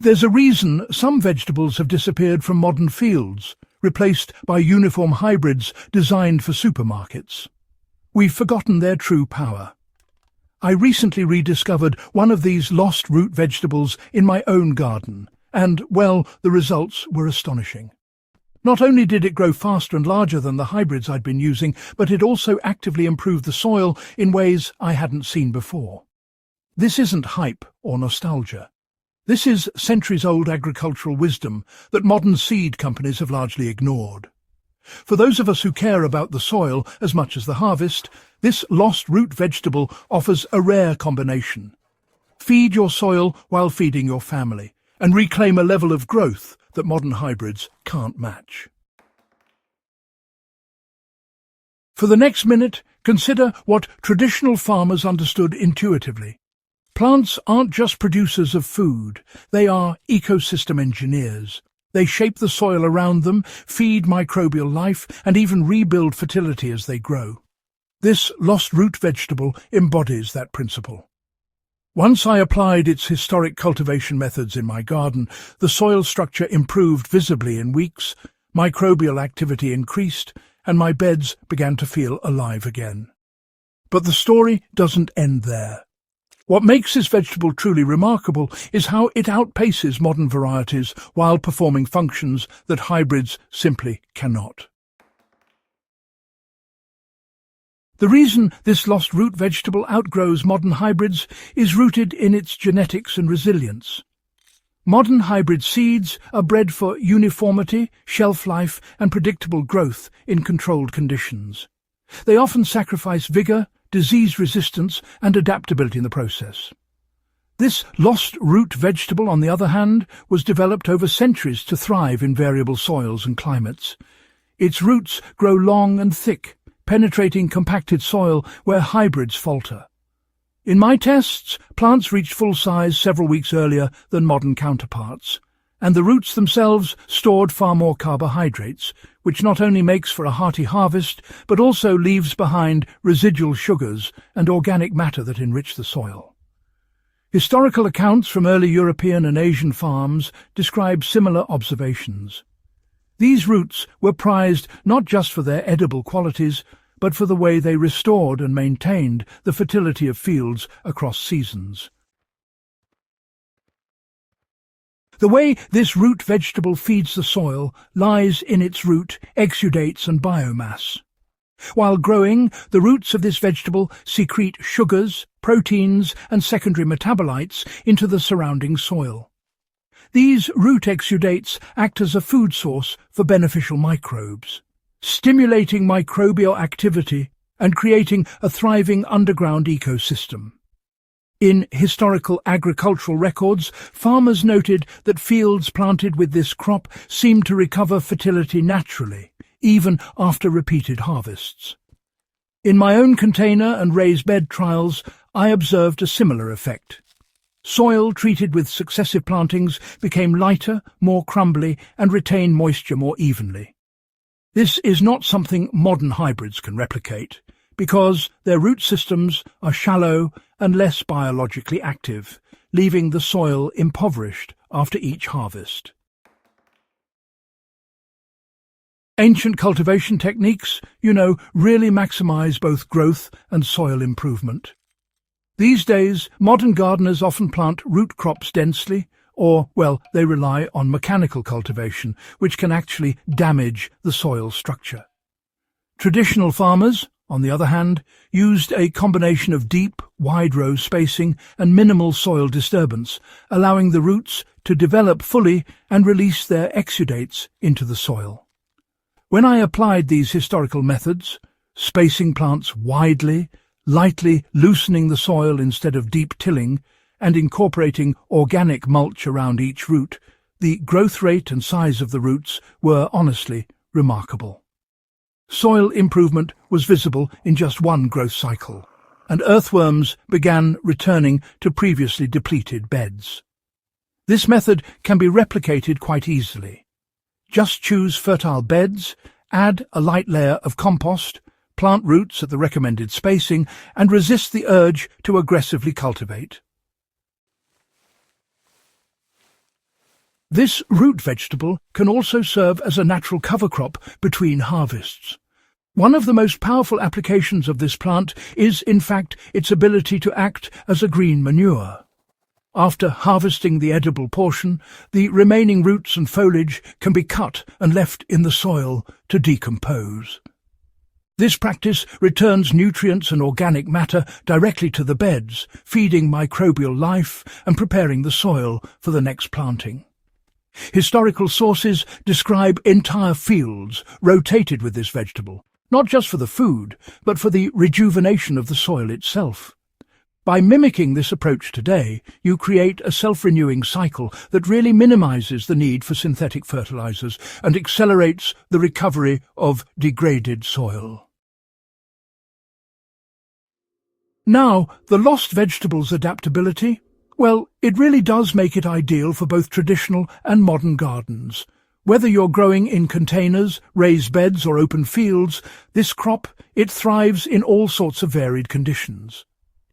There's a reason some vegetables have disappeared from modern fields, replaced by uniform hybrids designed for supermarkets. We've forgotten their true power. I recently rediscovered one of these lost root vegetables in my own garden, and, well, the results were astonishing. Not only did it grow faster and larger than the hybrids I'd been using, but it also actively improved the soil in ways I hadn't seen before. This isn't hype or nostalgia. This is centuries-old agricultural wisdom that modern seed companies have largely ignored. For those of us who care about the soil as much as the harvest, this lost root vegetable offers a rare combination. Feed your soil while feeding your family, and reclaim a level of growth that modern hybrids can't match. For the next minute, consider what traditional farmers understood intuitively. Plants aren't just producers of food, they are ecosystem engineers. They shape the soil around them, feed microbial life, and even rebuild fertility as they grow. This lost root vegetable embodies that principle. Once I applied its historic cultivation methods in my garden, the soil structure improved visibly in weeks, microbial activity increased, and my beds began to feel alive again. But the story doesn't end there. What makes this vegetable truly remarkable is how it outpaces modern varieties while performing functions that hybrids simply cannot. The reason this lost root vegetable outgrows modern hybrids is rooted in its genetics and resilience. Modern hybrid seeds are bred for uniformity, shelf life, and predictable growth in controlled conditions. They often sacrifice vigor, disease resistance, and adaptability in the process. This lost root vegetable, on the other hand, was developed over centuries to thrive in variable soils and climates. Its roots grow long and thick, penetrating compacted soil where hybrids falter. In my tests, plants reached full size several weeks earlier than modern counterparts, and the roots themselves stored far more carbohydrates, which not only makes for a hearty harvest, but also leaves behind residual sugars and organic matter that enrich the soil. Historical accounts from early European and Asian farms describe similar observations. These roots were prized not just for their edible qualities, but for the way they restored and maintained the fertility of fields across seasons. The way this root vegetable feeds the soil lies in its root, exudates and biomass. While growing, the roots of this vegetable secrete sugars, proteins and secondary metabolites into the surrounding soil. These root exudates act as a food source for beneficial microbes, stimulating microbial activity and creating a thriving underground ecosystem. In historical agricultural records, farmers noted that fields planted with this crop seemed to recover fertility naturally, even after repeated harvests. In my own container and raised bed trials, I observed a similar effect. Soil treated with successive plantings became lighter, more crumbly, and retained moisture more evenly. This is not something modern hybrids can replicate, because their root systems are shallow and less biologically active, leaving the soil impoverished after each harvest. Ancient cultivation techniques, really maximize both growth and soil improvement. These days, modern gardeners often plant root crops densely, or, they rely on mechanical cultivation, which can actually damage the soil structure. Traditional farmers, on the other hand, used a combination of deep, wide-row spacing and minimal soil disturbance, allowing the roots to develop fully and release their exudates into the soil. When I applied these historical methods, spacing plants widely, lightly loosening the soil instead of deep tilling, and incorporating organic mulch around each root, the growth rate and size of the roots were honestly remarkable. Soil improvement was visible in just one growth cycle, and earthworms began returning to previously depleted beds. This method can be replicated quite easily. Just choose fertile beds, add a light layer of compost, plant roots at the recommended spacing, and resist the urge to aggressively cultivate. This root vegetable can also serve as a natural cover crop between harvests. One of the most powerful applications of this plant is, in fact, its ability to act as a green manure. After harvesting the edible portion, the remaining roots and foliage can be cut and left in the soil to decompose. This practice returns nutrients and organic matter directly to the beds, feeding microbial life and preparing the soil for the next planting. Historical sources describe entire fields rotated with this vegetable, not just for the food, but for the rejuvenation of the soil itself. By mimicking this approach today, you create a self-renewing cycle that really minimizes the need for synthetic fertilizers and accelerates the recovery of degraded soil. Now, the lost vegetable's adaptability? Well, it really does make it ideal for both traditional and modern gardens. Whether you're growing in containers, raised beds or open fields, this crop, it thrives in all sorts of varied conditions.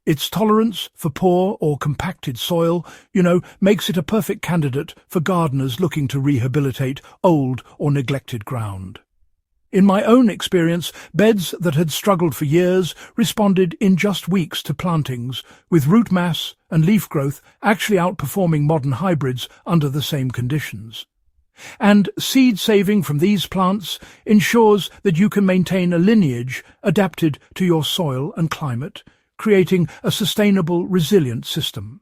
Its tolerance for poor or compacted soil, makes it a perfect candidate for gardeners looking to rehabilitate old or neglected ground. In my own experience, beds that had struggled for years responded in just weeks to plantings, with root mass and leaf growth actually outperforming modern hybrids under the same conditions. And seed saving from these plants ensures that you can maintain a lineage adapted to your soil and climate, creating a sustainable, resilient system.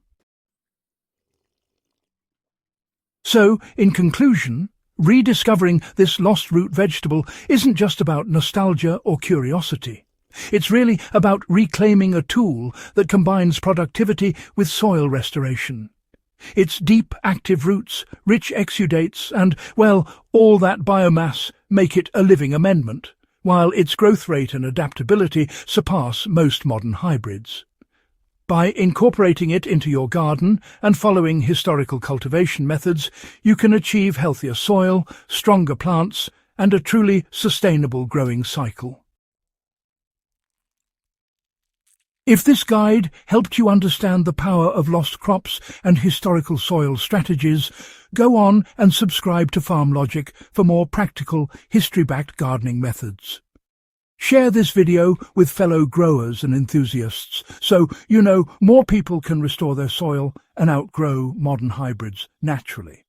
So, in conclusion, rediscovering this lost root vegetable isn't just about nostalgia or curiosity. It's really about reclaiming a tool that combines productivity with soil restoration. Its deep, active roots, rich exudates and, all that biomass make it a living amendment, while its growth rate and adaptability surpass most modern hybrids. By incorporating it into your garden and following historical cultivation methods, you can achieve healthier soil, stronger plants, and a truly sustainable growing cycle. If this guide helped you understand the power of lost crops and historical soil strategies, go on and subscribe to Farm Logic for more practical, history-backed gardening methods. Share this video with fellow growers and enthusiasts so more people can restore their soil and outgrow modern hybrids naturally.